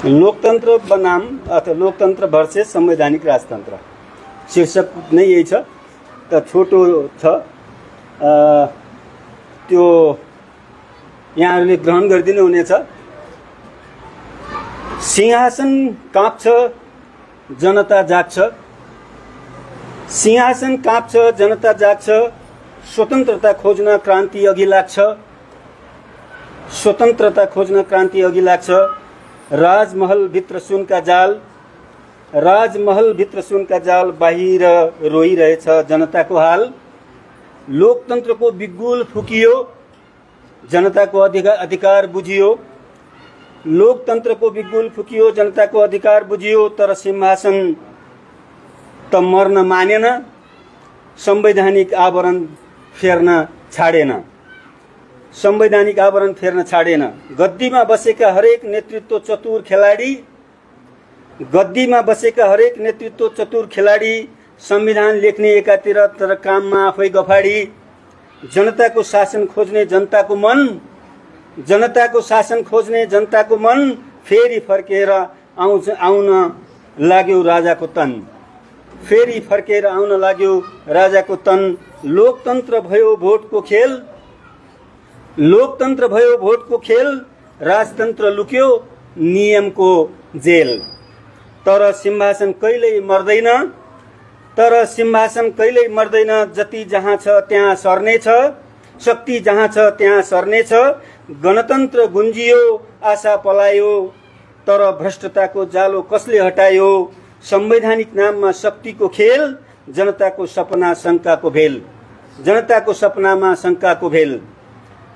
लोकतन्त्र बनाम अथवा लोकतन्त्र भर्सेस संवैधानिक राजतन्त्र शीर्षक नै यही छ। त छोटो छ, त्यो यहाँहरूले ग्रहण गरिदिनु हुनेछ। सिंहासन काँप्छ, जनता जाग्छ। सिंहासन काँप्छ, जनता जाग्छ। स्वतन्त्रता खोज्न क्रान्ति अघि लाग्छ। स्वतन्त्रता खोज्न क्रान्ति अघि लाग्छ। राजमहल भित्र सुनका जाल, राजमहल भित्र सुनका जाल, बाहिर रोइरहेछ जनताको हाल। लोकतन्त्रको बिगुल फुकियो, जनताको अधिकार बुझियो। लोकतन्त्रको बिगुल फुकियो, जनताको अधिकार बुझियो। तर सिंहासन त मर्न मानेन, संवैधानिक आवरण फेर्न छाडेन। संवैधानिक आवरण फेर्न छाडेन। गद्दीमा बसेका हरेक नेतृत्व चतुर खेलाडी, गद्दीमा बसेका हरेक नेतृत्व चतुर खेलाडी, संविधान लेख्ने एकातिर तर काममा आफै गफाडी। जनताको शासन खोज्ने जनताको मन, जनताको शासन खोज्ने जनताको मन, फेरि फर्केर आउन लाग्यो राजाको तन। फेरि फर्केर आउन लाग्यो राजाको तन। लोकतन्त्र भयो भोटको खेल, लोकतन्त्र भयो भोटको खेल। राजतन्त्र लुक्यो नियमको जेल। तर सिंहासन कहिल्यै मर्दैन, तर सिंहासन कहिल्यै मर्दैन। जति जहाँ छ त्यहाँ सर्नेछ, शक्ति जहाँ छ त्यहाँ सर्नेछ। गणतन्त्र गुन्जियो, आशा पलायो, तर भ्रष्टताको जालो कसले हटायो। संवैधानिक नाममा शक्तिको खेल, जनताको सपना शङ्काको भेल। जनताको सपनामा शङ्काको भेल।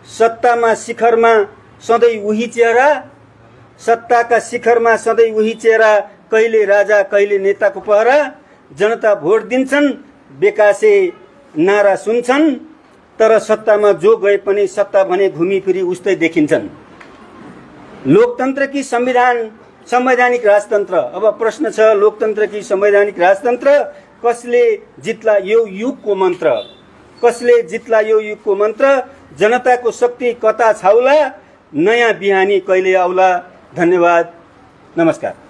सत्तामा शिखरमा सधैँ उही चेहरा, सत्ताका शिखरमा सधैँ उही चेहरा। कहिले राजा कहिले नेताको पहरा। जनता भोट दिन्छन्, बेकासे नारा सुन्छन्, तर सत्तामा जो गए पनि सत्ता भने घुमिफिरी उस्तै देखिन्छन्। लोकतन्त्र कि संविधान संवैधानिक राजतन्त्र? अब प्रश्न छ, लोकतन्त्र कि संवैधानिक राजतन्त्र? कसले जित्ला यो युगको मन्त्र? कसले जित्ला यो युगको मन्त्र? जनताको शक्ति कता छाउला, नयाँ बिहानी कहिले आउला। धन्यवाद, नमस्कार।